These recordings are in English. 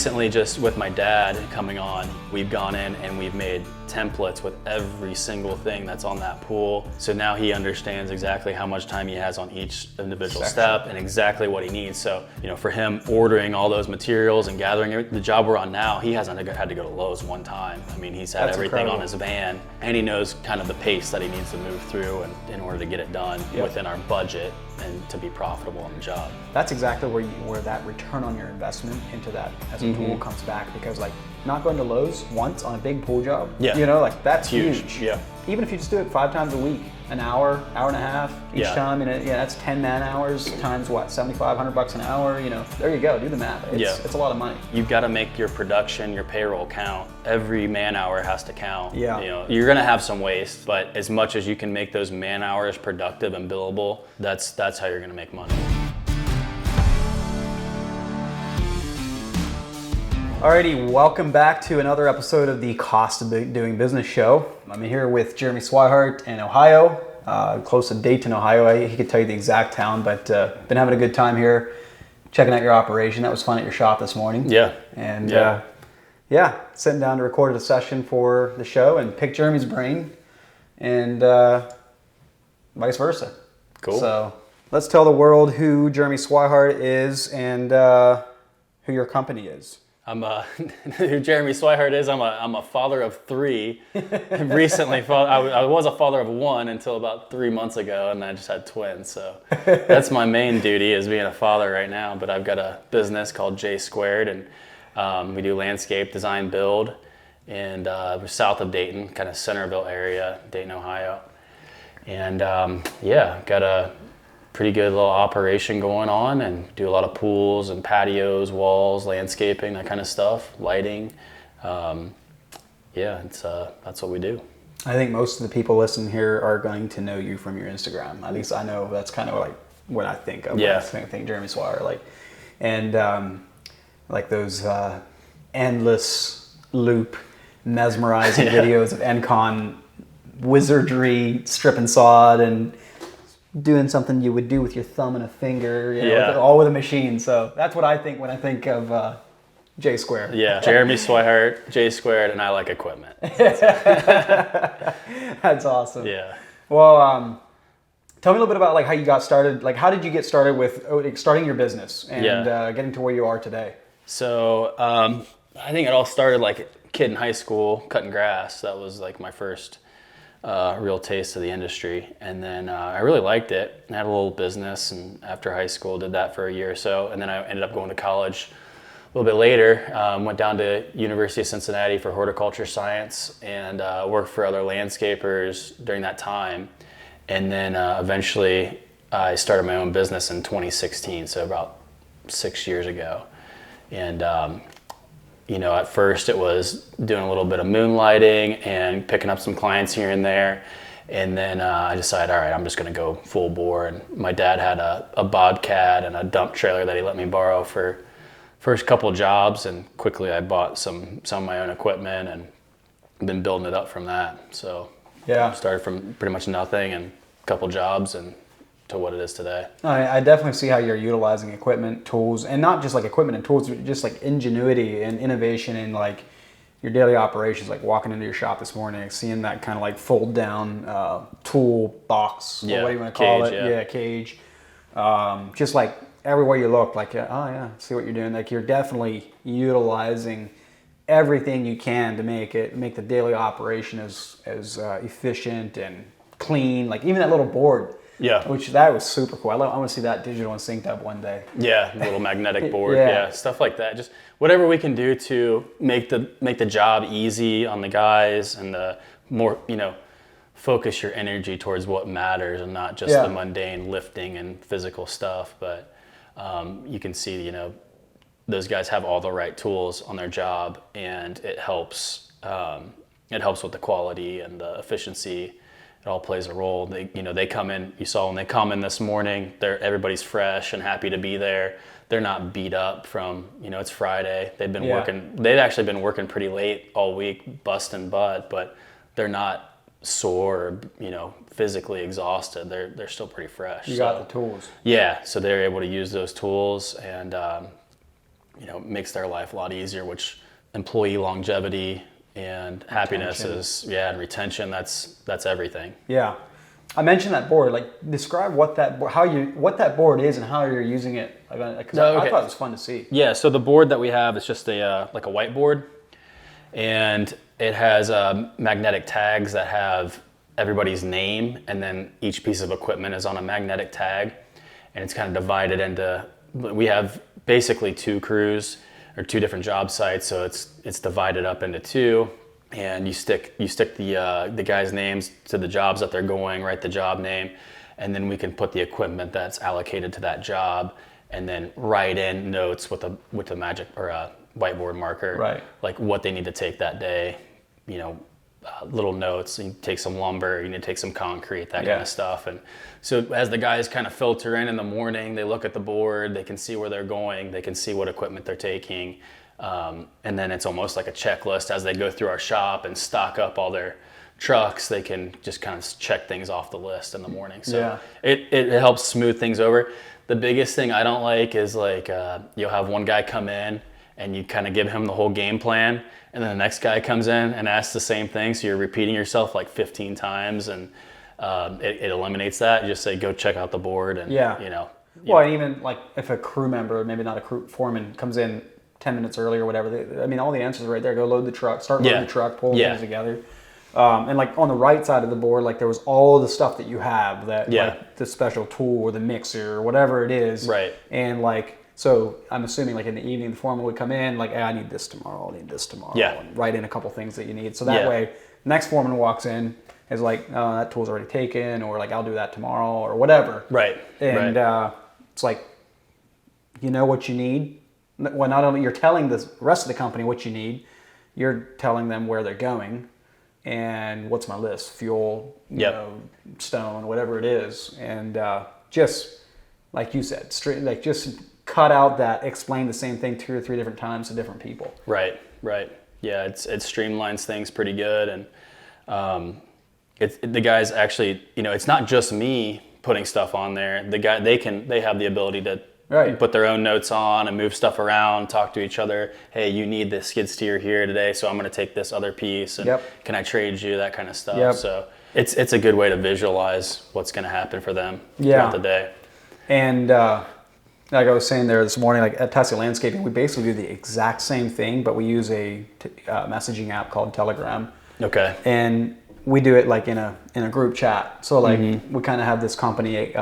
recently, just with my dad coming on, we've gone in and we've made templates with every single thing that's on that pool. So now he understands exactly how much time he has on each individual step and exactly what he needs. So, for him ordering all those materials and gathering the job we're on now, he hasn't had to go to Lowe's one time. I mean, he's had everything on his van, and he knows kind of the pace that he needs to move through and in order to get it done within our budget and to be profitable on the job. That's exactly where that return on your investment into that as a tool comes back, because not going to Lowe's once on a big pool job, that's huge. Yeah. Even if you just do it 5 times a week, an hour and a half each time, and that's 10 man hours times what, $7,500 an hour, there you go, do the math. It's a lot of money. You've got to make your production, your payroll count. Every man hour has to count. Yeah. You're gonna have some waste, but as much as you can make those man hours productive and billable, that's how you're gonna make money. Alrighty, welcome back to another episode of the Cost of Doing Business show. I'm here with Jeremy Swihart in Ohio, close to Dayton, Ohio. He could tell you the exact town, but been having a good time here, checking out your operation. That was fun at your shop this morning. Yeah. And sitting down to record a session for the show and pick Jeremy's brain, and vice versa. Cool. So let's tell the world who Jeremy Swihart is and who your company is. Who Jeremy Swihart is. I'm a father of 3. Recently, I was a father of 1 until about 3 months ago, and I just had twins. So that's my main duty, is being a father right now. But I've got a business called J Squared, and we do landscape design build, and we're south of Dayton, kind of Centerville area, Dayton, Ohio. And got a pretty good little operation going on, and do a lot of pools and patios, walls, landscaping, that kind of stuff, lighting. That's what we do. I think most of the people listening here are going to know you from your Instagram. At least I know that's kind of like what I think of. Yeah. When I think Jeremy Swihart, and those endless loop, mesmerizing videos of NCon wizardry, strip and sod, and doing something you would do with your thumb and a finger, all with a machine. So that's what I think when I think of J Squared. Yeah, Jeremy Swihart, J Squared, and I like equipment. That's awesome. Yeah. Well, tell me a little bit about how you got started. How did you get started with starting your business and getting to where you are today? So I think it all started like a kid in high school cutting grass. That was like my first real taste of the industry, and then I really liked it. I had a little business, and after high school did that for a year or so, and then I ended up going to college a little bit later. Went down to University of Cincinnati for horticulture science, and worked for other landscapers during that time, and then eventually I started my own business in 2016, so about 6 years ago. And at first it was doing a little bit of moonlighting and picking up some clients here and there. And then I decided, all right, I'm just going to go full bore. And my dad had a Bobcat and a dump trailer that he let me borrow for first couple jobs. And quickly I bought some of my own equipment and been building it up from that. So started from pretty much nothing and a couple jobs and to what it is today. I definitely see how you're utilizing equipment, tools, and not just equipment and tools, but just ingenuity and innovation in your daily operations. Walking into your shop this morning, seeing that kind of fold down tool box, or what do you want to call it? Cage. Just everywhere you look, see what you're doing. You're definitely utilizing everything you can to make the daily operation as efficient and clean. Even that little board. Yeah. Which that was super cool. I want to see that digital and SynkedUP one day. Yeah, little magnetic board. Yeah, stuff like that. Just whatever we can do to make the job easy on the guys, and the more, focus your energy towards what matters and not just the mundane lifting and physical stuff. But you can see, those guys have all the right tools on their job, and it helps with the quality and the efficiency. It all plays a role. They come in. You saw when they come in this morning, everybody's fresh and happy to be there. They're not beat up from, it's Friday. They've been working. They've actually been working pretty late all week, busting butt, but they're not sore or, physically exhausted. They're still pretty fresh. You got the tools. Yeah, so they're able to use those tools, and makes their life a lot easier, which employee longevity and happiness is, and retention, that's everything. Yeah. I mentioned that board. Like, describe what that board is and how you're using it. I thought it was fun to see. Yeah. So the board that we have is just like a whiteboard, and it has magnetic tags that have everybody's name, and then each piece of equipment is on a magnetic tag, and it's kind of divided into. We have basically 2 crews or 2 different job sites, so it's divided up into 2. And you stick the guys' names to the jobs that they're going, write the job name, and then we can put the equipment that's allocated to that job, and then write in notes with a magic or a whiteboard marker, right? Like what they need to take that day, little notes. You take some lumber, you need to take some concrete, that kind of stuff. And so as the guys kind of filter in the morning, they look at the board, they can see where they're going, they can see what equipment they're taking. And then it's almost like a checklist as they go through our shop and stock up all their trucks. They can just kind of check things off the list in the morning. So it helps smooth things over. The biggest thing I don't like is like you'll have one guy come in and you kind of give him the whole game plan, and then the next guy comes in and asks the same thing. So you're repeating yourself like 15 times, and it eliminates that. You just say, go check out the board, and Well, and even like if a crew member, maybe not a crew foreman, comes in 10 minutes early or whatever, all the answers are right there. Go load the truck, start loading the truck, pull things together. And like on the right side of the board, like there was all of the stuff that you have, that like the special tool or the mixer or whatever it is. Right. And like, so I'm assuming like in the evening, the foreman would come in like, hey, I need this tomorrow, I need this tomorrow. Yeah. And write in a couple things that you need. So that way, next foreman walks in, is like, oh, that tool's already taken, or like, I'll do that tomorrow or whatever. Right. And it's like, you know what you need. Well, not only you're telling the rest of the company what you need, you're telling them where they're going and what's my list, fuel, stone, whatever it is. And just like you said, like just cut out that explain the same thing 2 or 3 different times to different people. Right. Yeah, it streamlines things pretty good. And the guys actually, it's not just me putting stuff on there. The guy, they have the ability to put their own notes on and move stuff around, talk to each other. Hey, you need this skid steer here today, so I'm going to take this other piece, and can I trade you, that kind of stuff. So it's a good way to visualize what's going to happen for them throughout the day. And like I was saying there this morning, like at Tessie Landscaping, we basically do the exact same thing, but we use a messaging app called Telegram. Okay. And we do it like in a group chat. So like we kind of have this company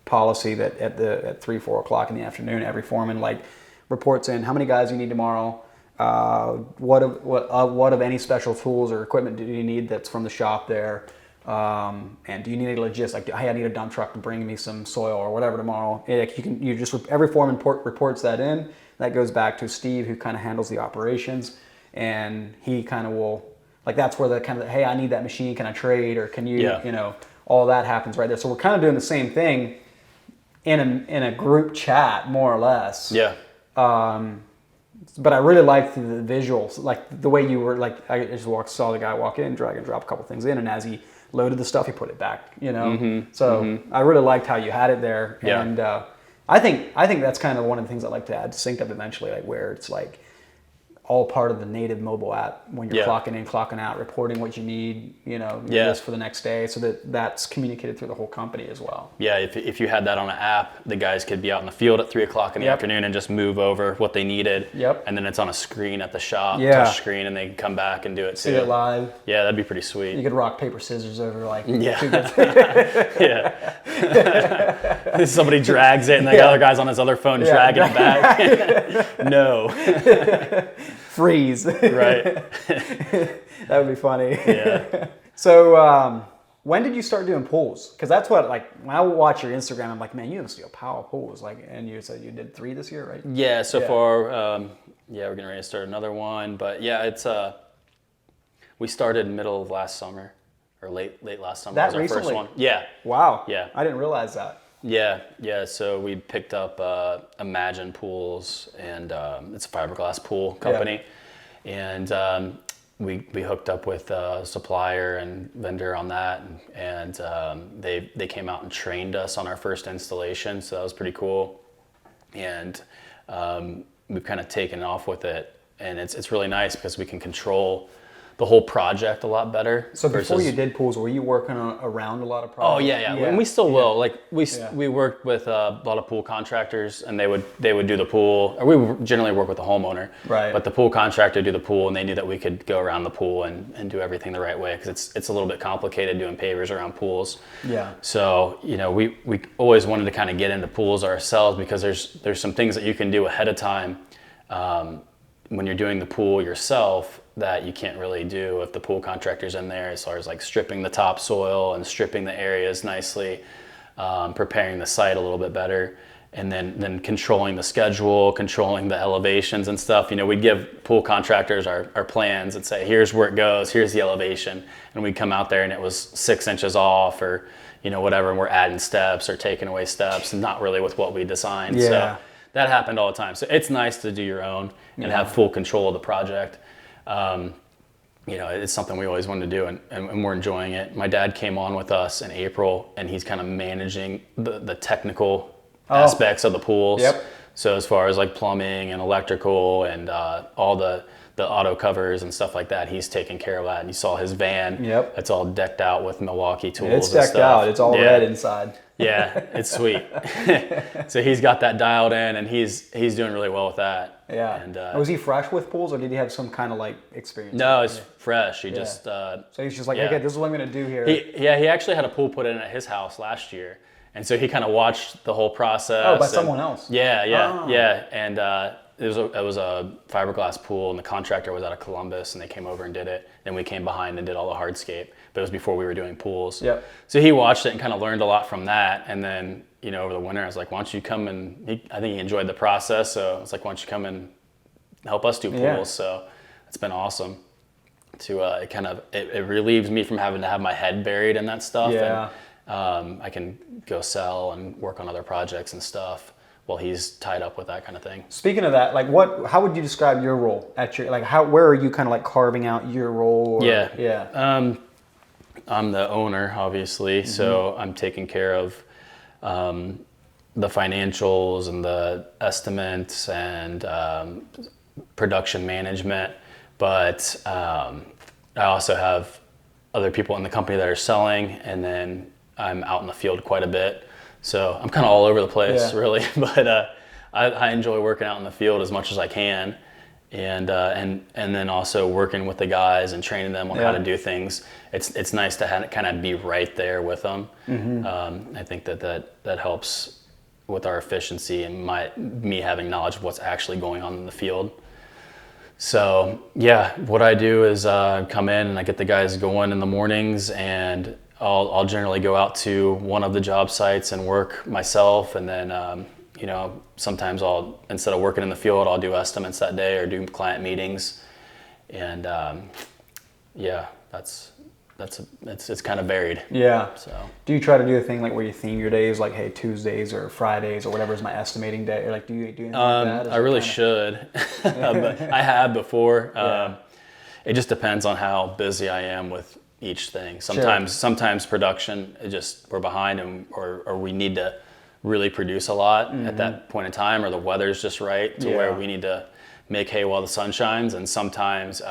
policy that at 3-4 o'clock in the afternoon, every foreman like reports in how many guys you need tomorrow, what of any special tools or equipment do you need that's from the shop there, and do you need a logistics, like, hey, I need a dump truck to bring me some soil or whatever tomorrow. Every foreman reports that in. That goes back to Steve, who kind of handles the operations, and he kind of will, like, that's where the kind of, hey, I need that machine, can I trade, or can you, all that happens right there. So we're kind of doing the same thing in a group chat, more or less. Yeah. But I really liked the visuals, like the way you were, like, I just saw the guy walk in, drag and drop a couple things in, and as he loaded the stuff, he put it back, I really liked how you had it there. Yeah. And I think that's kind of one of the things I like to add to SynkedUP eventually, like where it's like all part of the native mobile app when you're clocking in, clocking out, reporting what you need, list for the next day, so that's communicated through the whole company as well. Yeah, if you had that on an app, the guys could be out in the field at 3 o'clock in the afternoon and just move over what they needed. Yep. And then it's on a screen at the shop, touch screen, and they can come back and do it too. See it live. Yeah, that'd be pretty sweet. You could rock, paper, scissors over like. Yeah. Somebody drags it and the other guy's on his other phone dragging it back. No. Freeze. Right. That would be funny. Yeah. So when did you start doing pulls? Because that's what, like, when I watch your Instagram, I'm like, man, you must do a pile of pulls. Like, and you said you did 3 this year, right? Yeah. So far, we're getting ready to start another one. But yeah, it's we started middle of last summer, or late last summer. That was our recently? first one. Yeah. Wow. Yeah. I didn't realize that. Yeah. So we picked up Imagine Pools, and it's a fiberglass pool company, and we hooked up with a supplier and vendor on that, and they came out and trained us on our first installation, so that was pretty cool. And we've kind of taken off with it, and it's really nice because we can control the whole project a lot better. So before you did pools, were you working around a lot of projects? Oh yeah, and we still will. Like we worked with a lot of pool contractors, and they would do the pool. Or we would generally work with the homeowner, right? But the pool contractor would do the pool, and they knew that we could go around the pool and do everything the right way, because it's a little bit complicated doing pavers around pools. Yeah. So we always wanted to kind of get into pools ourselves, because there's some things that you can do ahead of time when you're doing the pool yourself that you can't really do if the pool contractor's in there, as far as like stripping the topsoil and stripping the areas nicely, preparing the site a little bit better, and then controlling the schedule, controlling the elevations and stuff. We'd give pool contractors our plans and say, here's where it goes, here's the elevation, and we'd come out there and it was 6 inches off, or whatever, and we're adding steps or taking away steps, and not really with what we designed. Yeah. So that happened all the time. So it's nice to do your own and have full control of the project. It's something we always wanted to do, and we're enjoying it. My dad came on with us in April, and he's kind of managing the technical aspects of the pools. Yep. So as far as like plumbing and electrical and all the auto covers and stuff like that, he's taking care of that. And you saw his van. Yep. It's all decked out with Milwaukee tools. It's decked out. It's all red inside. Yeah, it's sweet. So he's got that dialed in, and he's doing really well with that. Yeah. And was he fresh with pools, or did he have some kind of like experience? No, it's fresh. He just. So he's just like, okay, this is what I'm going to do here. He actually had a pool put in at his house last year, and so he kind of watched the whole process. Oh, by someone else. Yeah, and it was a fiberglass pool, and the contractor was out of Columbus, and they came over and did it. Then we came behind and did all the hardscape, but it was before we were doing pools. Yep. So he watched it and kind of learned a lot from that, and then over the winter I was like, why don't you come and I think he enjoyed the process, so I was like, why don't you come and help us do pools? Yeah. So it's been awesome to it relieves me from having to have my head buried in that stuff. Yeah. And I can go sell and work on other projects and stuff while he's tied up with that kind of thing. Speaking of that, like how would you describe your role at your, like where are you kind of like carving out your role? Or, yeah. I'm the owner, obviously, so I'm taking care of the financials and the estimates and production management, but I also have other people in the company that are selling, and then I'm out in the field quite a bit. So I'm kind of all over the place, really, but I enjoy working out in the field as much as I can, and then also working with the guys and training them on how to do things. It's nice to kind of be right there with them. I think that helps with our efficiency and me having knowledge of what's actually going on in the field. So yeah, what I do is come in and I get the guys going in the mornings, and I'll generally go out to one of the job sites and work myself, and then sometimes instead of working in the field, I'll do estimates that day or do client meetings, and it's kind of varied. Yeah. So do you try to do a thing like where you theme your days, like, hey, Tuesdays or Fridays or whatever is my estimating day, or like do you do anything like that? I really should. But I have before. It just depends on how busy I am with each thing. Sometimes production, we're behind, or we need to really produce a lot at that point in time, or the weather's just right to where we need to make hay while the sun shines. And sometimes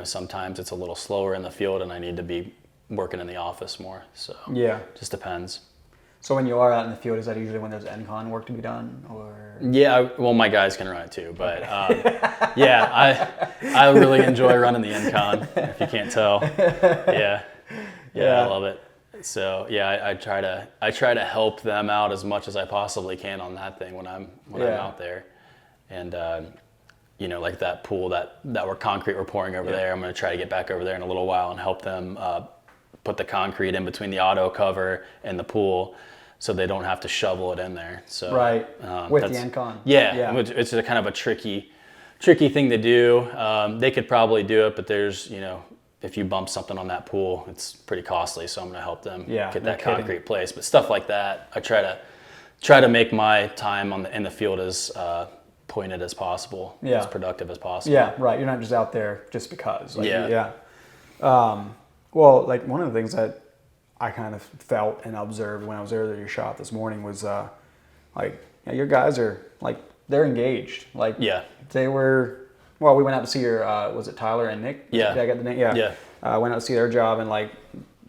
sometimes it's a little slower in the field and I need to be working in the office more. So just depends. So when you are out in the field, is that usually when there's NCON work to be done, or? Yeah, well, my guys can run it too, but I really enjoy running the NCON, if you can't tell. Yeah, I love it. So I try to help them out as much as I possibly can on that thing when I'm out there, and like that pool that we're pouring over there. I'm going to try to get back over there in a little while and help them put the concrete in between the auto cover and the pool, so they don't have to shovel it in there. So with the NCON. Which it's a kind of a tricky thing to do. They could probably do it, but there's if you bump something on that pool, it's pretty costly. So I'm going to help them get that concrete placed. But stuff like that, I try to make my time in the field as pointed as possible, as productive as possible. Yeah, right. You're not just out there just because. Well, like one of the things that I kind of felt and observed when I was there at your shop this morning was your guys are like they're engaged. Like Yeah. they were. Well, we went out to see your. Was it Tyler and Nick? Yeah. Did I get the name? Yeah. Yeah. Went out to see their job, and like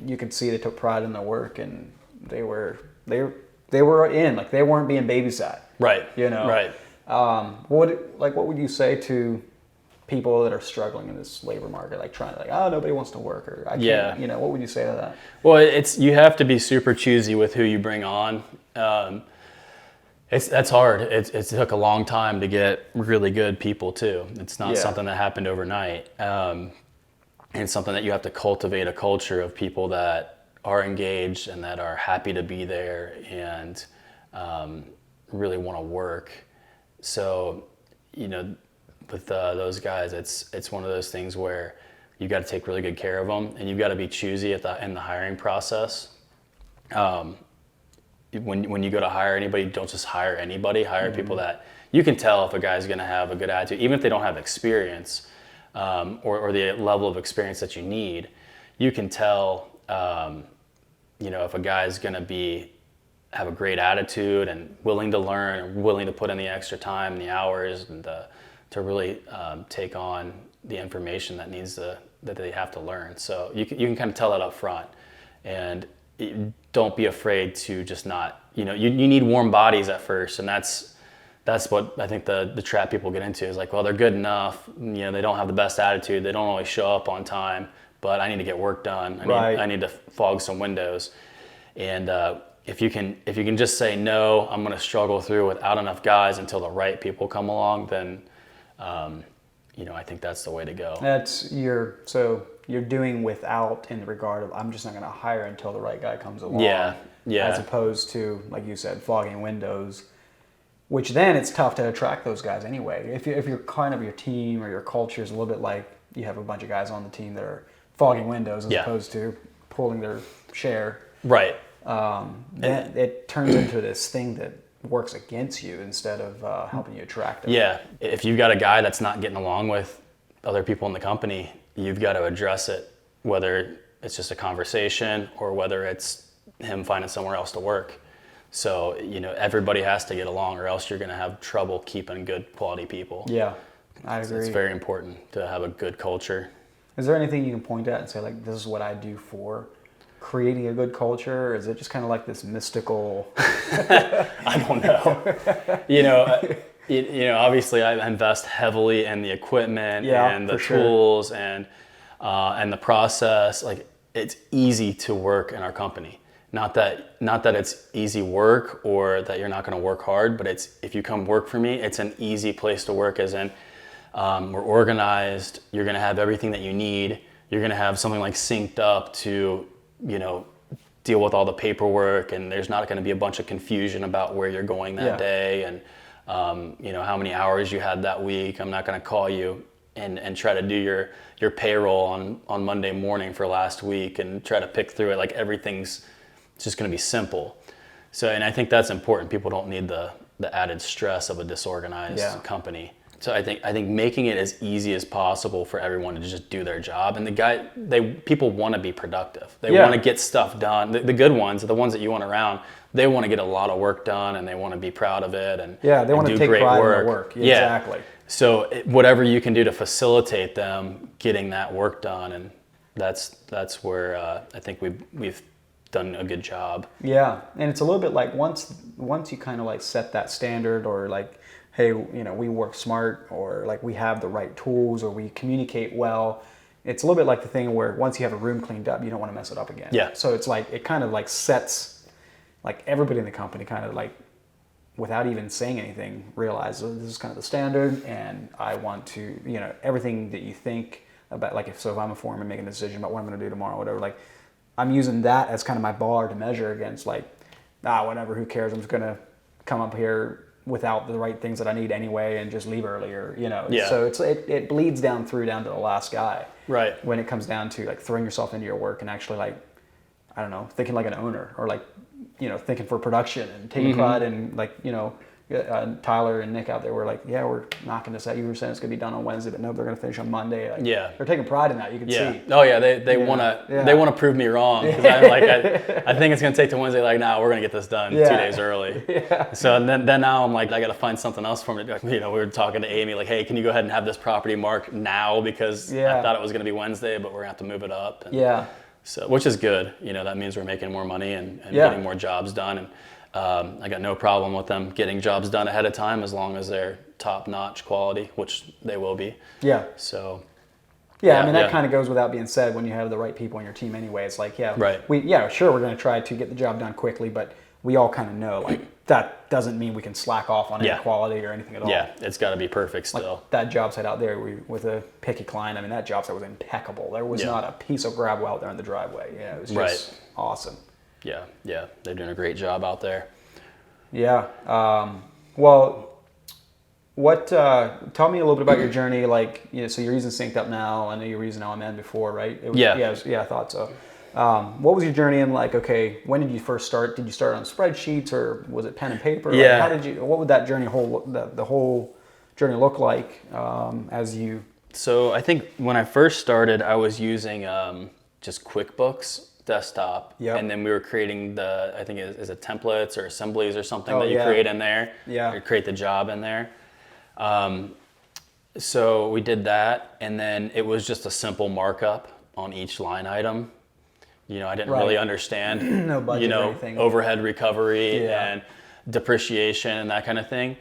you could see they took pride in their work, and they were in, like they weren't being babysat. Right. You know. Right. What would you say to people that are struggling in this labor market, like trying to like, oh, nobody wants to work, or I can't, Yeah. you know, what would you say to that? Well, you have to be super choosy with who you bring on. That's hard. It took a long time to get really good people too. It's not something that happened overnight. And it's something that you have to cultivate a culture of people that are engaged and that are happy to be there and really want to work. So, you know, with those guys, it's one of those things where you got to take really good care of them, and you've got to be choosy in the hiring process. When you go to hire anybody, don't just hire anybody. Hire people that you can tell if a guy's going to have a good attitude, even if they don't have experience or the level of experience that you need. You can tell, you know, if a guy's going to have a great attitude and willing to learn, and willing to put in the extra time and the hours and to really take on the information that they have to learn. So you can kind of tell that up front, and don't be afraid to just not, you know, you need warm bodies at first, and that's what I think the trap people get into is like, well, they're good enough, you know, they don't have the best attitude, they don't always show up on time, but I need to get work done. I need to fog some windows, and if you can just say no, I'm going to struggle through without enough guys until the right people come along, then you know, I think that's the way to go. So you're doing without in the regard of I'm just not going to hire until the right guy comes along. Yeah. As opposed to, like you said, fogging windows, which then it's tough to attract those guys anyway. If you're kind of your team or your culture is a little bit like you have a bunch of guys on the team that are fogging windows as opposed to pulling their share. Right. Then it turns into this thing that works against you instead of helping you attract them. Yeah. If you've got a guy that's not getting along with other people in the company, you've got to address it, whether it's just a conversation or whether it's him finding somewhere else to work. So, you know, everybody has to get along, or else you're going to have trouble keeping good quality people. Yeah, I agree. It's very important to have a good culture. Is there anything you can point at and say, like, this is what I do for creating a good culture? Or is it just kind of like this mystical? I don't know. You know, obviously I invest heavily in the equipment and the tools and the process. Like, it's easy to work in our company. Not that it's easy work or that you're not going to work hard, but if you come work for me, it's an easy place to work, as in we're organized. You're going to have everything that you need. You're going to have something like SynkedUP to, you know, deal with all the paperwork, and there's not going to be a bunch of confusion about where you're going that day and you know, how many hours you had that week. I'm not going to call you and try to do your payroll on Monday morning for last week and try to pick through it. Like, everything's just going to be simple. So, and I think that's important. People don't need the added stress of a disorganized company. So I think making it as easy as possible for everyone to just do their job. And people want to be productive. They want to get stuff done. The good ones, the ones that you want around, they want to get a lot of work done, and they want to be proud of it and they want to take pride in their work. Yeah. Exactly. So whatever you can do to facilitate them getting that work done, and that's where I think we've done a good job. Yeah, and it's a little bit like once you kind of like set that standard, or like, hey, you know, we work smart, or like we have the right tools, or we communicate well. It's a little bit like the thing where once you have a room cleaned up, you don't want to mess it up again. Yeah. So it's like it kind of like sets, like everybody in the company kind of like, without even saying anything, realizes this is kind of the standard, and I want to, you know, everything that you think about, like if I'm a foreman making a decision about what I'm going to do tomorrow, whatever, like I'm using that as kind of my bar to measure against, like, whatever, who cares? I'm just going to come up here without the right things that I need anyway and just leave earlier, you know. Yeah. So it bleeds down to the last guy. Right. When it comes down to like throwing yourself into your work and actually, like, I don't know, thinking like an owner, or like, you know, thinking for production and taking pride in, like, you know, Tyler and Nick out there were like, yeah, we're knocking this out. You were saying it's going to be done on Wednesday, but no, they're going to finish on Monday. Like, they're taking pride in that. You can see. Oh yeah, they want to prove me wrong, because I think it's going to take to Wednesday. Like, we're going to get this done 2 days early. So and then now I'm like, I got to find something else for me. Like, we were talking to Amy, like, hey, can you go ahead and have this property marked now, because I thought it was going to be Wednesday, but we're going to have to move it up. And so, which is good. That means we're making more money and getting more jobs done. And I got no problem with them getting jobs done ahead of time, as long as they're top-notch quality, which they will be. So. I mean, that kind of goes without being said when you have the right people on your team anyway. It's like, sure, we're going to try to get the job done quickly, but we all kind of know, like, that doesn't mean we can slack off on any quality or anything at all. It's got to be perfect still. Like that job site out there with a picky client, I mean, that job site was impeccable. There was not a piece of gravel out there in the driveway. It was just awesome. Yeah, they're doing a great job out there. Yeah. Well, tell me a little bit about your journey. Like, so you're using SynkedUP now. I know you were using LMN before, right? I thought so. What was your journey in, like, okay, when did you first start? Did you start on spreadsheets, or was it pen and paper? Yeah. Like, what would that journey the whole journey look like as you? So I think when I first started, I was using just QuickBooks desktop, and then we were creating I think is it templates or assemblies or something that you create in there. You create the job in there. So we did that, and then it was just a simple markup on each line item. I didn't really understand, no budget or anything. Overhead recovery and depreciation and that kind of thing.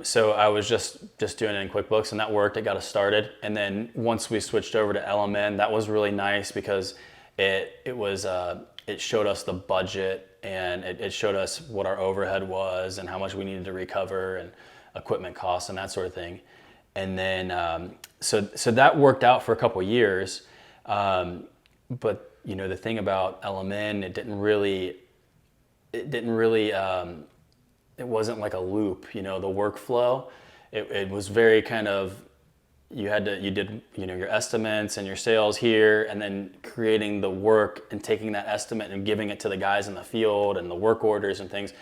So I was just doing it in QuickBooks, and that worked. It got us started. And then once we switched over to LMN, that was really nice, because it showed us the budget, and it showed us what our overhead was and how much we needed to recover, and equipment costs and that sort of thing. And then so that worked out for a couple of years. But the thing about LMN, it wasn't like a loop. The workflow, it was very kind of, you did your estimates and your sales here, and then creating the work and taking that estimate and giving it to the guys in the field and the work orders and things.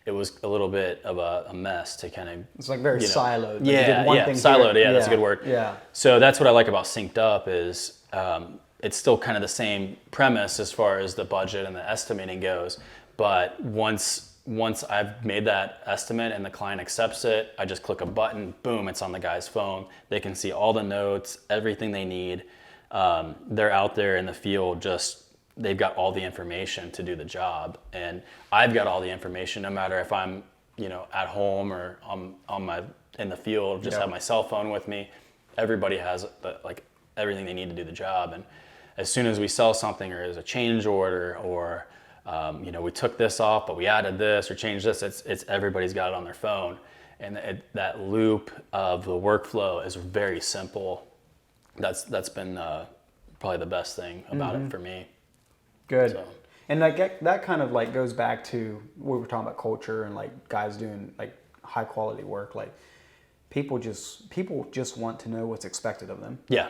It was a little bit of a mess to kind of. It's like very siloed. Siloed. That's a good word. Yeah. So that's what I like about SynkedUP is it's still kind of the same premise as far as the budget and the estimating goes, but once I've made that estimate and the client accepts it, I just click a button, boom, it's on the guy's phone. They can see all the notes, everything they need. They're out there in the field, they've got all the information to do the job. And I've got all the information, no matter if I'm, at home or in the field, just have my cell phone with me. Everybody has everything they need to do the job. And as soon as we sell something, or there's a change order, or we took this off, but we added this or changed this, it's everybody's got it on their phone. And that loop of the workflow is very simple. That's been probably the best thing about it for me. Good. So. And that kind of like goes back to what we were talking about, culture, and like guys doing like high quality work. Like people just want to know what's expected of them. Yeah.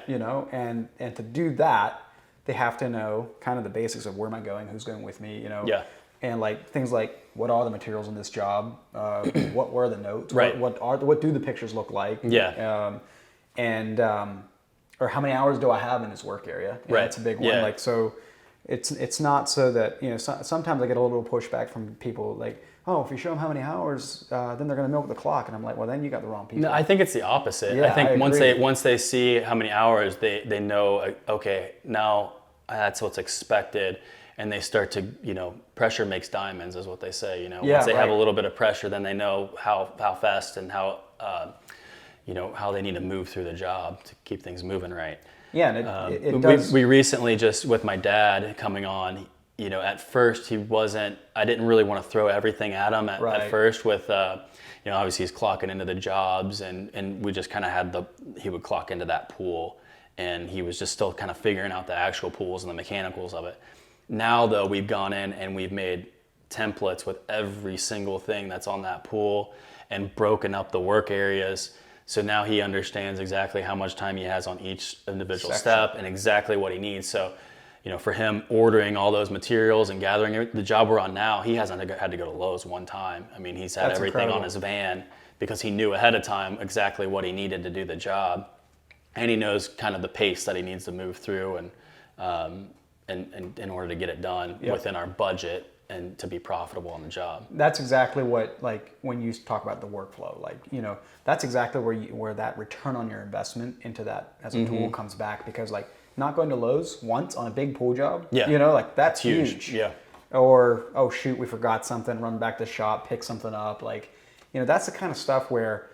And to do that, they have to know kind of the basics of where am I going, who's going with me, Yeah. And like things like, what are the materials in this job? What were the notes? Right. What do the pictures look like? Yeah. Or how many hours do I have in this work area? Right. That's a big one. Yeah. Like, so it's not so that, sometimes I get a little pushback from people like, oh, if you show them how many hours, then they're going to milk the clock. And I'm like, well, then you got the wrong people. No, I think it's the opposite. Yeah, I think I once they see how many hours, they know, okay, now that's what's expected. And they start to, pressure makes diamonds, is what they say. Once they have a little bit of pressure, then they know how fast and how they need to move through the job to keep things moving right. Yeah, and it does. We recently, just with my dad coming on, at first I didn't really want to throw everything at him at first with, obviously he's clocking into the jobs, and we just kind of he would clock into that pool, and he was just still kind of figuring out the actual pools and the mechanicals of it. Now though, we've gone in and we've made templates with every single thing that's on that pool and broken up the work areas. So now he understands exactly how much time he has on each individual step and exactly what he needs. So, for him ordering all those materials and gathering the job we're on now, he hasn't had to go to Lowe's one time. I mean, he's had That's everything incredible. on his van because he knew ahead of time exactly what he needed to do the job. And he knows kind of the pace that he needs to move through and in order to get it done within our budget and to be profitable on the job. That's exactly what, like, when you talk about the workflow, like, that's exactly where that return on your investment into that as a tool comes back, because like not going to Lowe's once on a big pool job, like that's huge. Yeah. Or, oh shoot, we forgot something, run back to the shop, pick something up. Like, that's the kind of stuff where,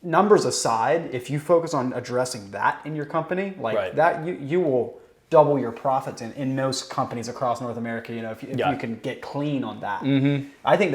numbers aside, if you focus on addressing that in your company, like that, you will double your profits in most companies across North America. If you can get clean on that. I think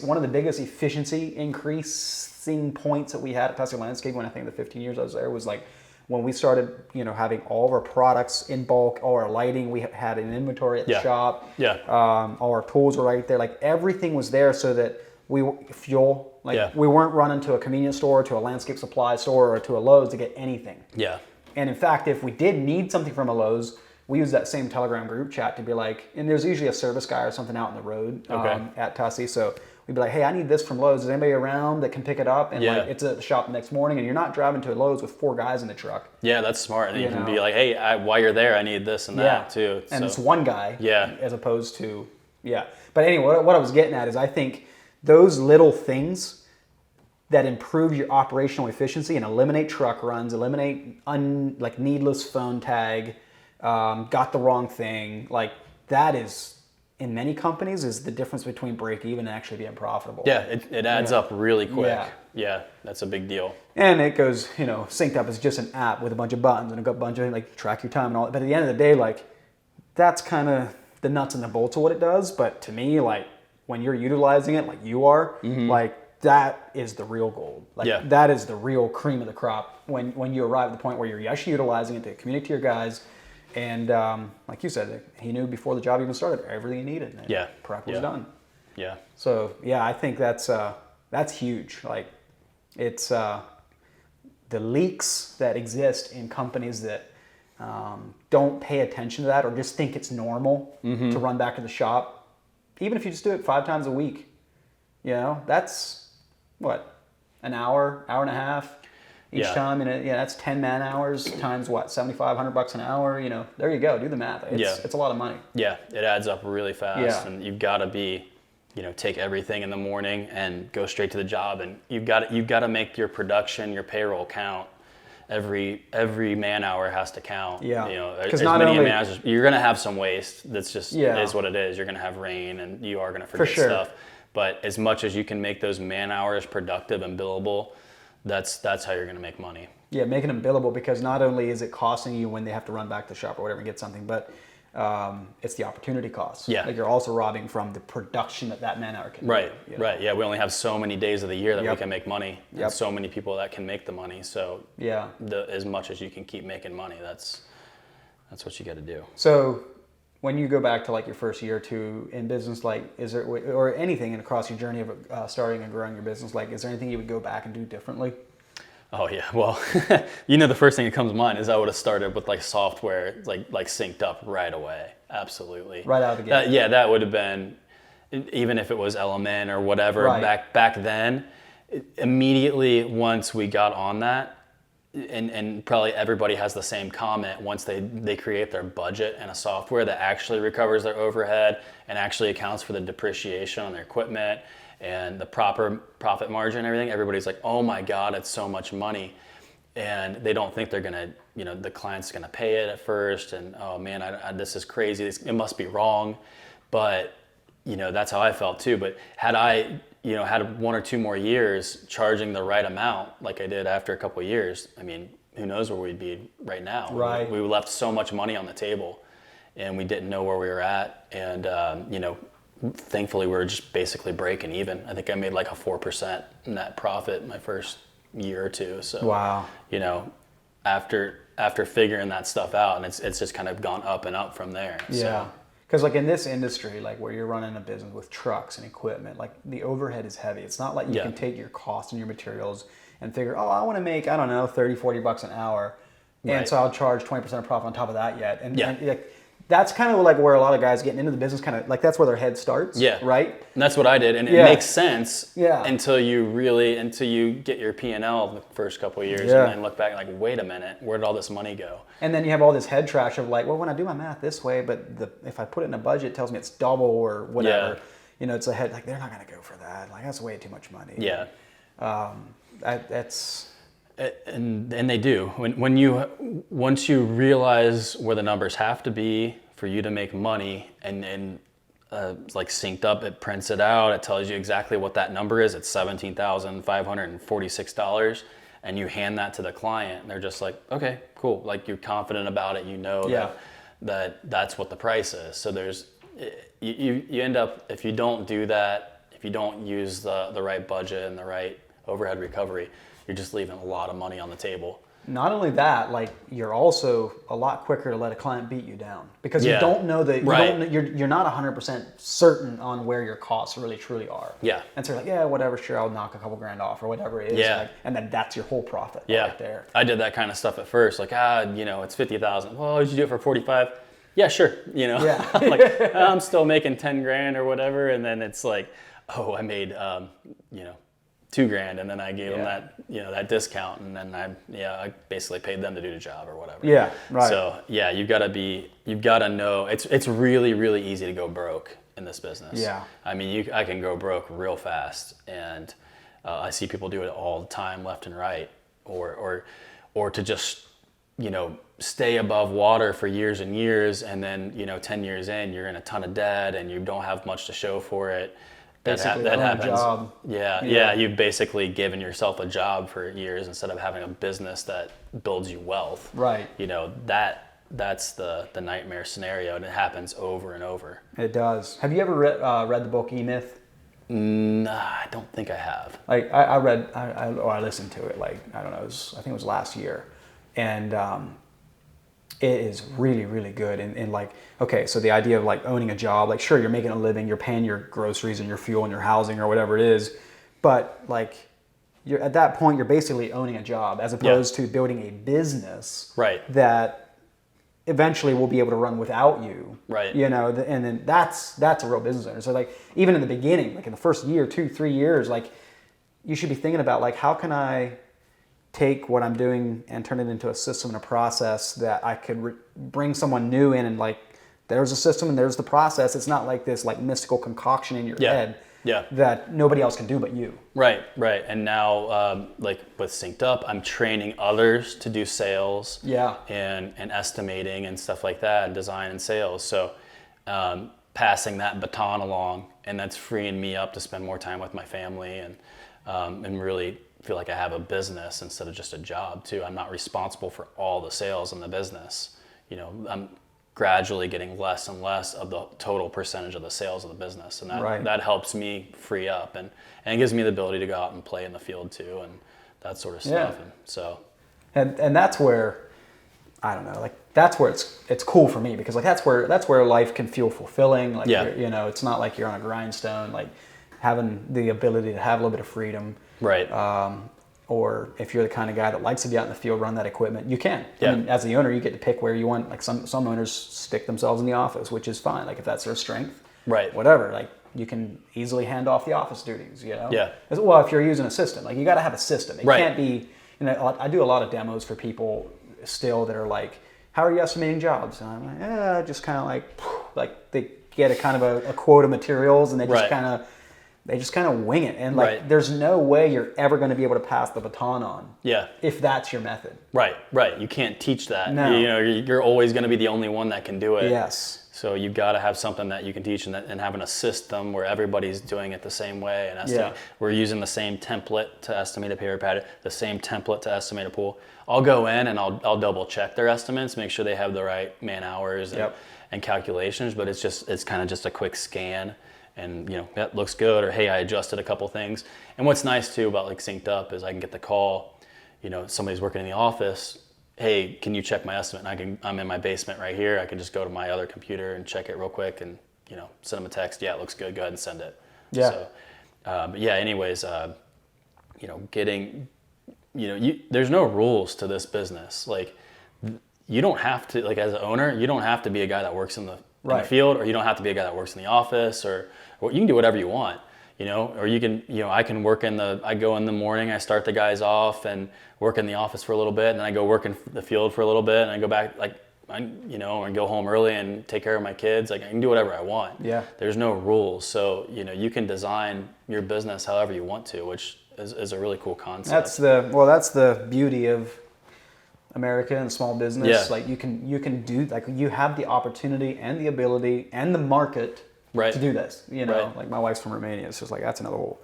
one of the biggest efficiency increasing points that we had at Tussey Landscape, when I think the 15 years I was there, was like when we started, having all of our products in bulk, all our lighting, we had an inventory at the shop. All our tools were right there. Like everything was there so that we weren't running to a convenience store, to a landscape supply store, or to a Lowe's to get anything. And in fact, if we did need something from a Lowe's, we use that same Telegram group chat to be like, and there's usually a service guy or something out in the road at Tussey. So we'd be like, hey, I need this from Lowe's. Is anybody around that can pick it up? And like, it's at the shop the next morning, and you're not driving to a Lowe's with 4 guys in the truck. Yeah, that's smart. And you can be like, hey, while you're there, I need this and that too. And it's one guy as opposed to, But anyway, what I was getting at is I think those little things that improve your operational efficiency and eliminate truck runs, eliminate needless phone tag, got the wrong thing. Like that is, in many companies, is the difference between break even and actually being profitable. Yeah, it adds up really quick. Yeah, that's a big deal. And it goes, SynkedUP is just an app with a bunch of buttons and a bunch of like track your time and all that. But at the end of the day, like that's kind of the nuts and the bolts of what it does. But to me, like when you're utilizing it like you are, like that is the real gold. Like that is the real cream of the crop when you arrive at the point where you're actually utilizing it to communicate to your guys. And like you said, he knew before the job even started everything he needed. And prep was done. Yeah. So I think that's huge. Like it's the leaks that exist in companies that don't pay attention to that or just think it's normal to run back to the shop, even if you just do it 5 times a week. That's what, an hour and a half each time, and that's 10 man hours times what, $7,500 an hour. There you go, do the math. It's a lot of money. It adds up really fast. And you've got to be, take everything in the morning and go straight to the job, and you've got to make your production, your payroll count. Every man hour has to count. Because not only man hours, you're going to have some waste. That's just is what it is. You're going to have rain, and you are going to forget stuff. But as much as you can make those man hours productive and billable, that's how you're going to make money. Yeah, making them billable, because not only is it costing you when they have to run back to the shop or whatever and get something, but it's the opportunity cost. Like you're also robbing from the production that man hour can do. Right. Yeah, we only have so many days of the year that we can make money. And so many people that can make the money. So as much as you can keep making money, that's what you got to do. So when you go back to like your first year or two in business, like is there, or anything across your journey of starting and growing your business, like is there anything you would go back and do differently? Oh yeah, well, the first thing that comes to mind is I would have started with like software, like SynkedUP right away. Absolutely. Right out of the gate. That would have been, even if it was Element or whatever back then, immediately once we got on that, and probably everybody has the same comment, once they create their budget and a software that actually recovers their overhead and actually accounts for the depreciation on their equipment and the proper profit margin and everything, everybody's like, oh my God, it's so much money. And they don't think they're gonna, the client's gonna pay it at first, and oh man, this is crazy, it must be wrong. But, that's how I felt too. But had I, had 1 or 2 more years charging the right amount, like I did after a couple of years, I mean, who knows where we'd be right now. Right. We left so much money on the table, and we didn't know where we were at. And, thankfully we were just basically breaking even. I think I made like a 4% net profit my first year or two. So, wow. After figuring that stuff out, and it's just kind of gone up and up from there. Yeah. So. Because like in this industry, like where you're running a business with trucks and equipment, like the overhead is heavy. It's not like you can take your cost and your materials and figure, oh, I want to make, I don't know, $30, $40 an hour. And so I'll charge 20% of profit on top of that yet. And, Yeah. and like, that's kind of like where a lot of guys getting into the business kind of like that's where their head starts. Yeah. Right. And that's what I did, and it Yeah. makes sense. Yeah. Until you get your P&L the first couple of years, Yeah. and then look back like, wait a minute, where did all this money go? And then you have all this head trash of like, well, when I do my math this way, but if I put it in a budget, it tells me it's double or whatever. Yeah. You know, it's a head like they're not going to go for that. Like that's way too much money. Yeah. That's. And they do. Once you realize where the numbers have to be for you to make money, and like SynkedUP, it prints it out. It tells you exactly what that number is. It's $17,546, and you hand that to the client, and they're just like, okay, cool. Like you're confident about it. You know that's what the price is. So you end up, if you don't do that, if you don't use the right budget and the right overhead recovery, you're just leaving a lot of money on the table. Not only that, like you're also a lot quicker to let a client beat you down because you don't know that you're not 100% certain on where your costs really truly are. Yeah. And so you're like, yeah, whatever, sure, I'll knock a couple grand off or whatever it is. Yeah. Like, and then that's your whole profit right there. I did that kind of stuff at first, like it's 50,000. Well, did you do it for 45? Yeah, sure. Yeah. Like I'm still making 10 grand or whatever, and then it's like, oh, I made $2,000, and then I gave them that discount, and then I basically paid them to do the job or whatever. Yeah, right. So you've got to know it's really, really easy to go broke in this business. Yeah. I mean, I can go broke real fast, and I see people do it all the time, left and right, or to just stay above water for years and years, and then 10 years in, you're in a ton of debt, and you don't have much to show for it. That happens. Job. Yeah. You've basically given yourself a job for years instead of having a business that builds you wealth. Right. That's the nightmare scenario, and it happens over and over. It does. Have you ever read the book E-Myth? Nah, I don't think I have. Like I listened to it. Like I don't know. I think it was last year, and it is really, really good. And like, okay, so the idea of like owning a job, like sure, you're making a living, you're paying your groceries and your fuel and your housing or whatever it is, but like you're at that point, you're basically owning a job as opposed to building a business that eventually will be able to run without you. Right. And then that's a real business owner. So like even in the beginning, like in the first year, 2-3 years, like you should be thinking about like, how can I take what I'm doing and turn it into a system and a process that I could bring someone new in, and like there's a system and there's the process. It's not like this like mystical concoction in your head that nobody else can do but you. Right. And now like with SynkedUP, I'm training others to do sales and estimating and stuff like that, and design and sales. So passing that baton along, and that's freeing me up to spend more time with my family and really feel like I have a business instead of just a job too. I'm not responsible for all the sales in the business. I'm gradually getting less and less of the total percentage of the sales of the business, and that helps me free up, and it gives me the ability to go out and play in the field too, and that sort of stuff. And so, and that's where I don't know, like that's where it's cool for me, because like that's where life can feel fulfilling. Like it's not like you're on a grindstone. Like having the ability to have a little bit of freedom. Right. Or if you're the kind of guy that likes to be out in the field, run that equipment, you can. Yeah. I mean, as the owner, you get to pick where you want. Like some owners stick themselves in the office, which is fine. Like if that's their strength, right. Whatever. Like you can easily hand off the office duties. Yeah. Well, if you're using a system, like you got to have a system. It right. can't be. I do a lot of demos for people still that are like, "How are you estimating jobs?" And I'm like, just kind of like they get a kind of a quota of materials, and they just kind of. They just kind of wing it, and like there's no way you're ever going to be able to pass the baton on. Yeah. If that's your method. Right. You can't teach that. No. You're always going to be the only one that can do it. Yes. So you've got to have something that you can teach, and having a system where everybody's doing it the same way. And we're using the same template to estimate a paper pattern, the same template to estimate a pool. I'll go in and I'll double check their estimates, make sure they have the right man hours and calculations. But it's kind of just a quick scan. And that looks good, or hey, I adjusted a couple things. And what's nice too about like SynkedUP is I can get the call, somebody's working in the office, hey, can you check my estimate? And I'm in my basement right here. I can just go to my other computer and check it real quick, and send them a text. Yeah, it looks good. Go ahead and send it. Yeah. So, but yeah. Anyways, getting, there's no rules to this business. Like you don't have to, like as an owner, you don't have to be a guy that works in the Right. field, or you don't have to be a guy that works in the office, or you can do whatever you want, or you can, I can work I go in the morning, I start the guys off and work in the office for a little bit, and then I go work in the field for a little bit, and I go back, and go home early and take care of my kids. Like I can do whatever I want. Yeah. There's no rules. So, you can design your business however you want to, which is a really cool concept. That's the beauty of America and small business. Yeah. Like you can do, like you have the opportunity and the ability and the market Right. to do this. Right. Like my wife's from Romania, so it's like that's another whole.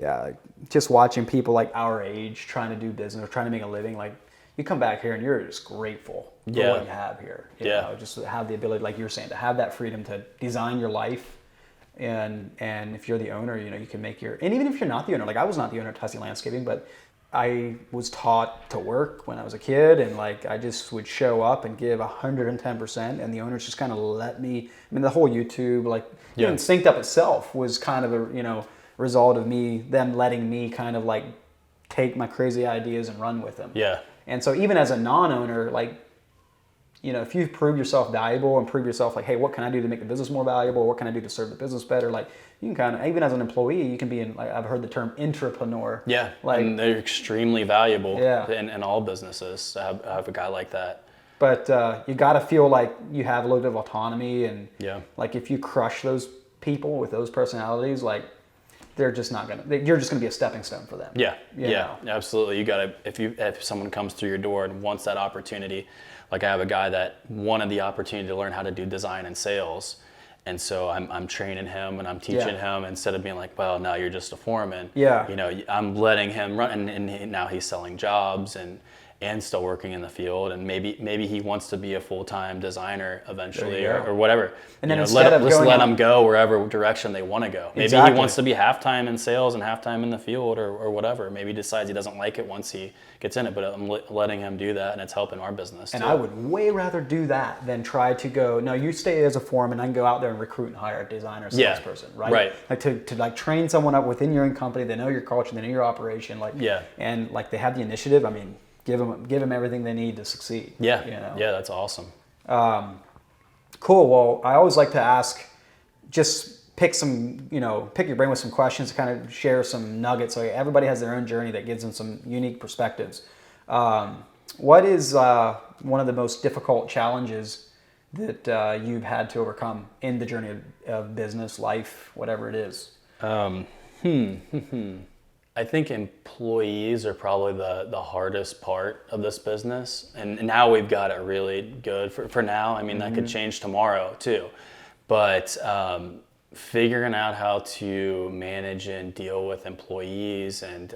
Yeah, like just watching people like our age trying to do business, trying to make a living. Like you come back here and you're just grateful for Yeah. what you have here. You Yeah. know, just to have the ability, like you're saying, to have that freedom to design your life. And if you're the owner, you can make and even if you're not the owner, like I was not the owner of Tussie Landscaping, but I was taught to work when I was a kid, and like I just would show up and give 110%, and the owners just kind of let me. I mean, the whole YouTube, like even SynkedUP itself was kind of a result of them letting me kind of like take my crazy ideas and run with them. Yeah. And so even as a non-owner, like if you prove yourself valuable and prove yourself like, hey, what can I do to make the business more valuable? What can I do to serve the business better? Like you can kind of, even as an employee, you can be like I've heard the term intrapreneur. Yeah, like and they're extremely valuable. Yeah. in all businesses to have a guy like that. But you got to feel like you have a little bit of autonomy, and like if you crush those people with those personalities, like they're just not gonna. You're just gonna be a stepping stone for them. Yeah, you know? Absolutely. You gotta if someone comes through your door and wants that opportunity, like I have a guy that wanted the opportunity to learn how to do design and sales, and so I'm training him and I'm teaching him instead of being like, well, now you're just a foreman. Yeah. I'm letting him run, and now he's selling jobs and still working in the field, and maybe he wants to be a full-time designer eventually or whatever. And then let him go wherever direction they want to go. Maybe Exactly. he wants to be half-time in sales and half-time in the field or whatever. Maybe he decides he doesn't like it once he gets in it, but I'm letting him do that, and it's helping our business And too. I would way rather do that than try to go, no, you stay as a foreman, I can go out there and recruit and hire a designer, salesperson, right? Right. Like to like train someone up within your own company, they know your culture, they know your operation, like and like they have the initiative. I mean, give them everything they need to succeed. Yeah. Yeah, that's awesome. Cool. Well, I always like to ask, just pick your brain with some questions to kind of share some nuggets. So everybody has their own journey that gives them some unique perspectives. What is one of the most difficult challenges that you've had to overcome in the journey of business, life, whatever it is? I think employees are probably the hardest part of this business. And now we've got it really good for now. I mean, that could change tomorrow too. But figuring out how to manage and deal with employees and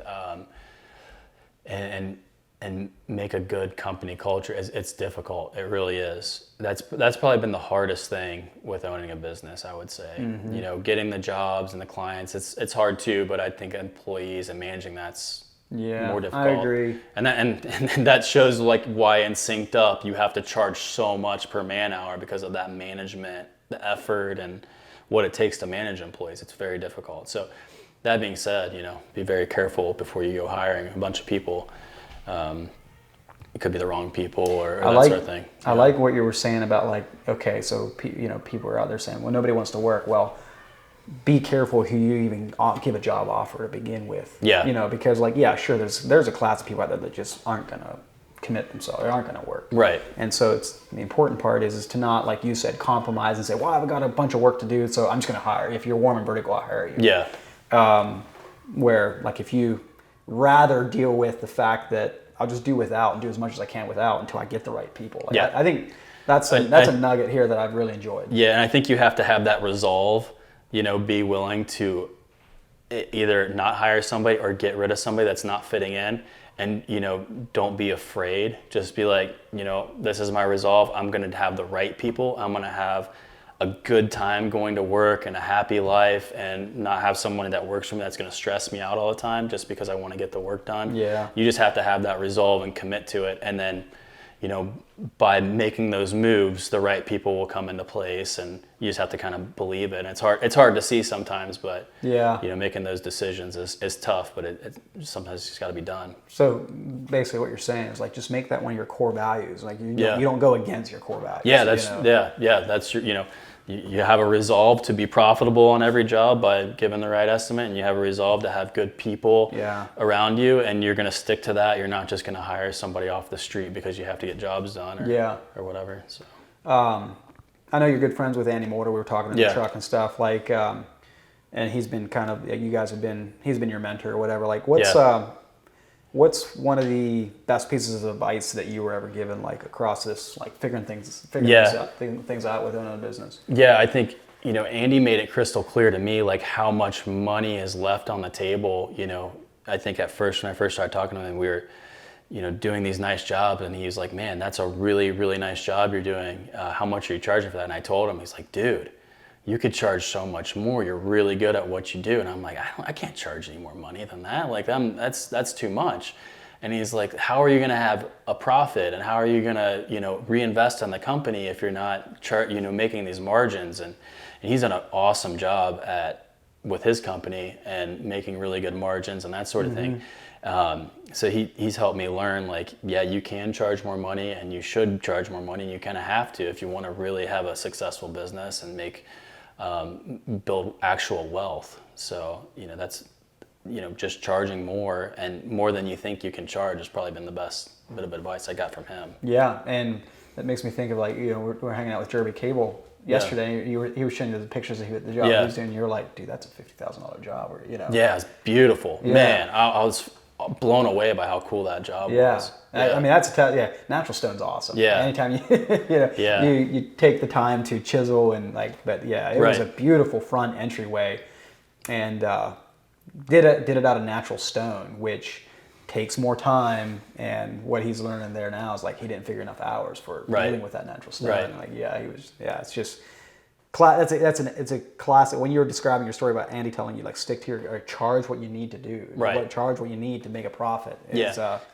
make a good company culture, it's difficult. It really is. That's probably been the hardest thing with owning a business, I would say. Getting the jobs and the clients, it's hard too, but I think employees and managing that's more difficult. I agree. And that shows like why in SynkedUP you have to charge so much per man hour because of that management, the effort and what it takes to manage employees. It's very difficult. So that being said, be very careful before you go hiring a bunch of people. It could be the wrong people or that sort of thing. I like what you were saying about like, okay, so people are out there saying, well, nobody wants to work. Well, be careful who you even give a job offer to begin with. Yeah. Because like, yeah, sure, there's a class of people out there that just aren't gonna commit themselves. They aren't gonna work. Right. And so the important part is to not, like you said, compromise and say, well, I've got a bunch of work to do, so I'm just gonna hire you. If you're warm and vertical, I'll hire you. Yeah. Where like if you rather deal with the fact that I'll just do without and do as much as I can without until I get the right people. Like, I think that's a nugget here that I've really enjoyed. Yeah, and I think you have to have that resolve, be willing to either not hire somebody or get rid of somebody that's not fitting in. And, don't be afraid. Just be like, this is my resolve. I'm going to have the right people. I'm going to have a good time going to work and a happy life and not have someone that works for me that's going to stress me out all the time just because I want to get the work done. Yeah. You just have to have that resolve and commit to it. And then, by making those moves, the right people will come into place, and you just have to kind of believe it. And it's hard to see sometimes, but making those decisions is tough, but it sometimes it's got to be done. So basically what you're saying is like, just make that one of your core values. Like you don't go against your core values. Yeah, that's your, you have a resolve to be profitable on every job by giving the right estimate, and you have a resolve to have good people around you, and you're going to stick to that. You're not just going to hire somebody off the street because you have to get jobs done or whatever. So, I know you're good friends with Andy Mulder. We were talking in the truck and stuff, like, and he's been he's been your mentor or whatever. Like, what's one of the best pieces of advice that you were ever given, like across this, like figuring things out within a business? Yeah, I think, Andy made it crystal clear to me, like how much money is left on the table. I think at first, when I first started talking to him, we were, doing these nice jobs, and he was like, man, that's a really, really nice job you're doing. How much are you charging for that? And I told him, he's like, dude, you could charge so much more. You're really good at what you do. And I'm like, I can't charge any more money than that. Like, that's too much. And he's like, how are you going to have a profit? And how are you going to, reinvest in the company if you're not, making these margins? And he's done an awesome job with his company and making really good margins and that sort of thing. So he's helped me learn, like, you can charge more money, and you should charge more money. And you kind of have to if you want to really have a successful business and build actual wealth. So, that's, just charging more, and more than you think you can charge has probably been the best bit of advice I got from him. Yeah, and that makes me think of, like, we're hanging out with Jeremy Cable yesterday. He was showing you the pictures of the job he was doing. You're like, dude, that's a $50,000 job, or Yeah, it's beautiful. Yeah. Man, I was blown away by how cool that job was. Yeah. I mean, that's natural stone's awesome. Yeah. Anytime you take the time to chisel and it was a beautiful front entryway, and did it out of natural stone, which takes more time. And what he's learning there now is, like, he didn't figure enough hours for dealing with that natural stone. Right. And it's just. It's a classic. When you were describing your story about Andy telling you, like, stick to or charge what you need to do. Right. Charge what you need to make a profit.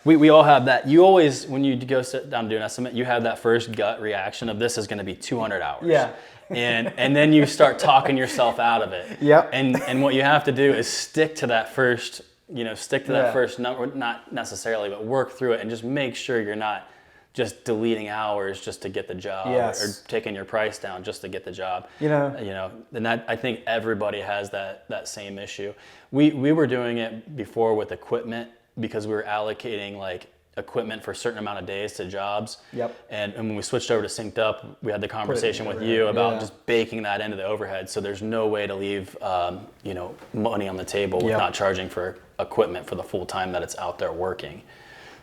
We all have that. You always, when you go sit down and do an estimate, you have that first gut reaction of, this is going to be 200 hours. Yeah. And then you start talking yourself out of it. Yep. And what you have to do is stick to that first, first number, not necessarily, but work through it and just make sure you're not just deleting hours just to get the job, or taking your price down just to get the job. And that, I think everybody has that same issue. We were doing it before with equipment, because we were allocating, like, equipment for a certain amount of days to jobs. Yep. And when we switched over to SynkedUP, we had the conversation with you about just baking that into the overhead. So there's no way to leave money on the table with not charging for equipment for the full time that it's out there working.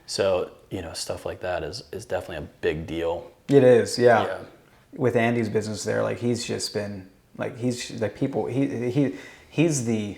So, stuff like that is definitely a big deal. It is, yeah. With Andy's business there, like, he's just been, like, he's like, people, he's the,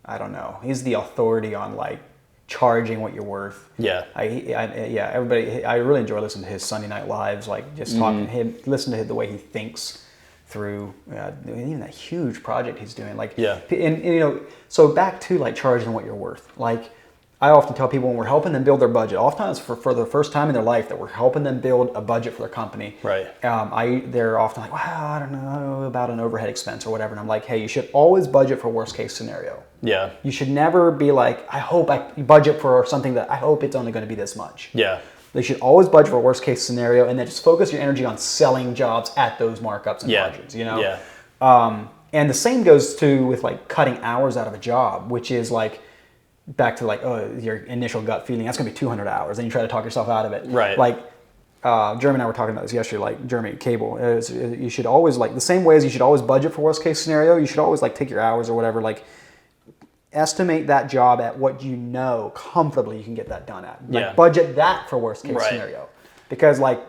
I don't know, he's the authority on, like, charging what you're worth. Yeah. Everybody, I really enjoy listening to his Sunday Night Lives, like, just talking to him, listen to the way he thinks through even that huge project he's doing. Like, and so back to, like, charging what you're worth. Like, I often tell people, when we're helping them build their budget, oftentimes for the first time in their life that we're helping them build a budget for their company. Right. They're often like, wow, I don't know about an overhead expense or whatever. And I'm like, hey, you should always budget for worst case scenario. Yeah. You should never be like, I hope I budget for something that I hope it's only going to be this much. Yeah. They should always budget for worst case scenario, and then just focus your energy on selling jobs at those markups and margins, Yeah. And the same goes with, like, cutting hours out of a job, which is, like, back to, like, your initial gut feeling, that's going to be 200 hours. Then you try to talk yourself out of it. Right. Like, Jeremy and I were talking about this yesterday, like, Jeremy Cable. You should always, like, the same way as you should always budget for worst case scenario, you should always, like, take your hours or whatever, like, estimate that job at what comfortably you can get that done at. Like, budget that for worst case scenario. Because, like,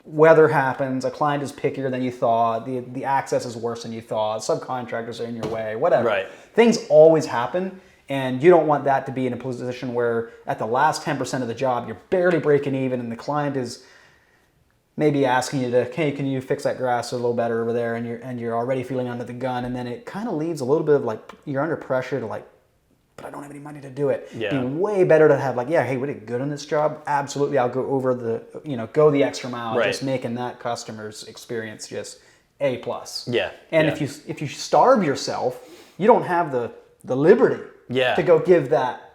weather happens, a client is pickier than you thought, the access is worse than you thought, subcontractors are in your way, whatever. Right. Things always happen. And you don't want that to be in a position where at the last 10% of the job, you're barely breaking even, and the client is maybe asking you to, hey, can you fix that grass a little better over there? And you're already feeling under the gun. And then it kind of leaves a little bit of, like, you're under pressure to, like, but I don't have any money to do it. Yeah. It'd be way better to have like, yeah, hey, we did good on this job. Absolutely, I'll go over go the extra mile, Right. just making that customer's experience just A plus. Yeah. And yeah. if you starve yourself, you don't have the liberty to go give that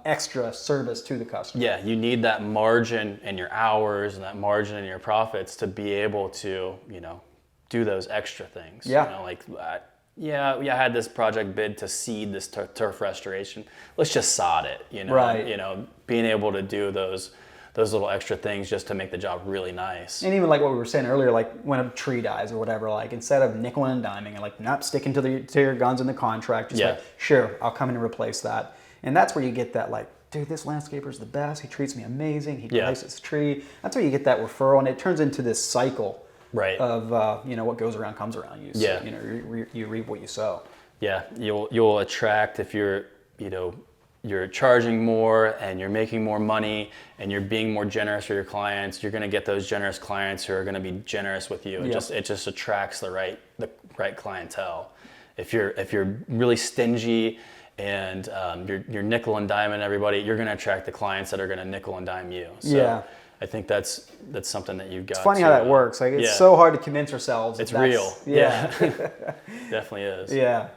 extra service to the customer. Yeah, you need that margin in your hours and that margin in your profits to be able to, do those extra things. Yeah. I had this project bid to seed this turf restoration. Let's just sod it, Right. Being able to do those little extra things just to make the job really nice. And even like what we were saying earlier, like when a tree dies or whatever, like instead of nickel and diming and like not sticking to your guns in the contract, just like, sure, I'll come in and replace that. And that's where you get that like, dude, this landscaper's the best. He treats me amazing. He replaces the tree. That's where you get that referral, and it turns into this cycle. Right. Of what goes around comes around. You reap what you sow. Yeah, you'll attract if you're charging more and you're making more money and you're being more generous for your clients. You're going to get those generous clients who are going to be generous with you. It just attracts the right clientele. If you're really stingy and you're nickel and diming everybody, you're going to attract the clients that are going to nickel and dime you. So, I think that's something that you've got. It's funny how that works. Like it's so hard to convince ourselves. It's real. Yeah. Definitely is. Yeah.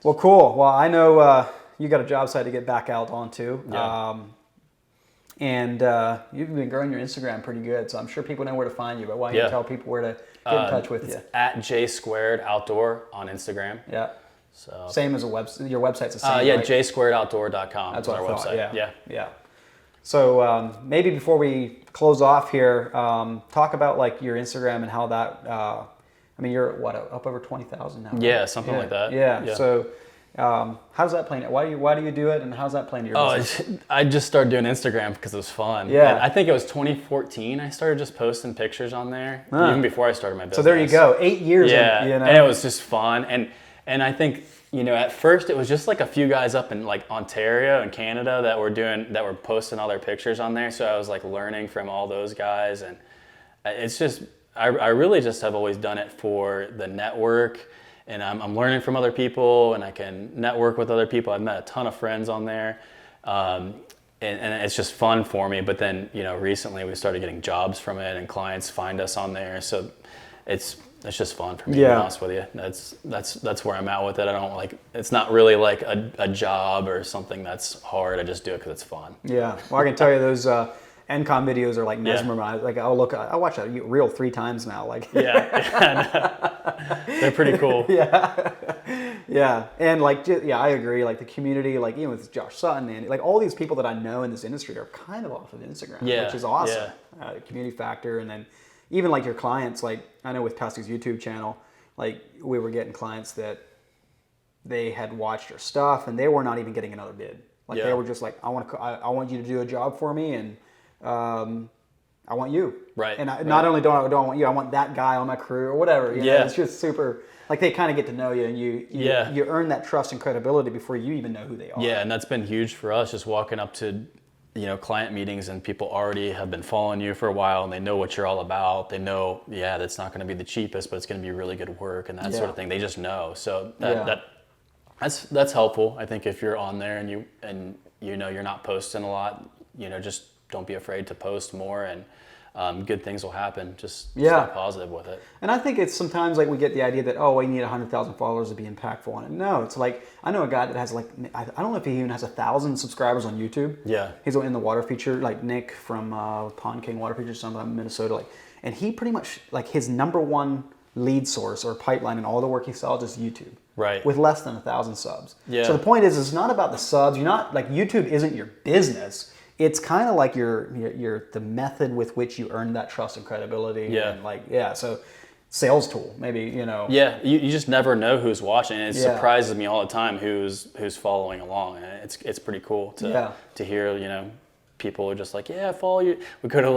Well, cool. Well, I know you got a job site to get back out onto. Yeah. And you've been growing your Instagram pretty good, so I'm sure people know where to find you. But why don't you tell people where to get in touch with you? At J2Outdoor on Instagram. Yeah. So same as your website's the same. Yeah, right? J2Outdoor.com. That's is what our I thought. website. Yeah. So maybe before we close off here, talk about like your Instagram and how that. You're up over 20,000 now. Right? Yeah, something like that. Yeah. So how's that playing? Why do you do it, and how's that playing your business? I just started doing Instagram because it was fun. Yeah. And I think it was 2014. I started just posting pictures on there, even before I started my business. So there you go, 8 years. Yeah, in, and it was just fun, and I think. At first it was just like a few guys up in like Ontario and Canada that were posting all their pictures on there. So I was like learning from all those guys, and it's just I really just have always done it for the network, and I'm learning from other people, and I can network with other people. I've met a ton of friends on there, and it's just fun for me. But then recently we started getting jobs from it, and clients find us on there. So it's just fun for me, to be honest with you. That's where I'm at with it. I don't it's not really like a job or something that's hard. I just do it because it's fun. Yeah. Well, I can tell you those NCOM videos are like mesmerized. Like I watch that reel 3 times now. Like they're pretty cool. Yeah. And I agree. Like the community, like even with Josh Sutton and like all these people that I know in this industry are kind of off of Instagram, which is awesome. Community factor, and then. Even like your clients, like I know with Tusty's YouTube channel, like we were getting clients that they had watched your stuff and they were not even getting another bid. Like they were just like, I want you to do a job for me, and I want you. Right. And not only do I want you, I want that guy on my crew or whatever. You know? It's just super. Like they kind of get to know you, and you earn that trust and credibility before you even know who they are. Yeah, and that's been huge for us. Just walking up to client meetings, and people already have been following you for a while, and they know what you're all about. They know, that's not going to be the cheapest, but it's going to be really good work and that sort of thing. They just know. So that's helpful. I think if you're on there and you're not posting a lot, just don't be afraid to post more, and good things will happen. Just stay positive with it. And I think it's sometimes like we get the idea that, we need 100,000 followers to be impactful on it. No, it's like, I know a guy that has like, I don't know if he even has 1,000 subscribers on YouTube. Yeah. He's in the water feature, like Nick from Pond King Water Feature, something in Minnesota. And he pretty much, like his number one lead source or pipeline in all the work he sells is YouTube. Right. With less than 1,000 subs. Yeah. So the point is, it's not about the subs. You're not, like YouTube isn't your business. It's kind of like the method with which you earn that trust and credibility. Yeah. And so sales tool, maybe, Yeah, you just never know who's watching. It surprises me all the time who's following along. And it's pretty cool to hear, people are just like, I follow you. We could have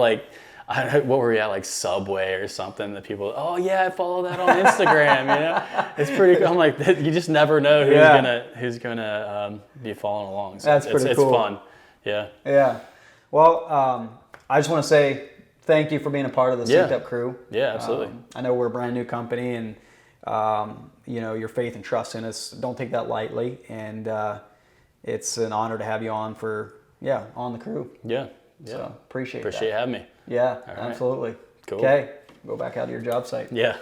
what were we at, like Subway or something, that people, I follow that on Instagram, It's pretty cool. I'm like, you just never know who's gonna be following along. So that's pretty cool. It's fun. Yeah. Well, I just want to say thank you for being a part of the SynkedUP crew. Yeah, absolutely. I know we're a brand new company, and your faith and trust in us, don't take that lightly. And it's an honor to have you on on the crew. Yeah. So appreciate you having me. Yeah, right. absolutely. Cool. Okay, go back out to your job site. Yeah.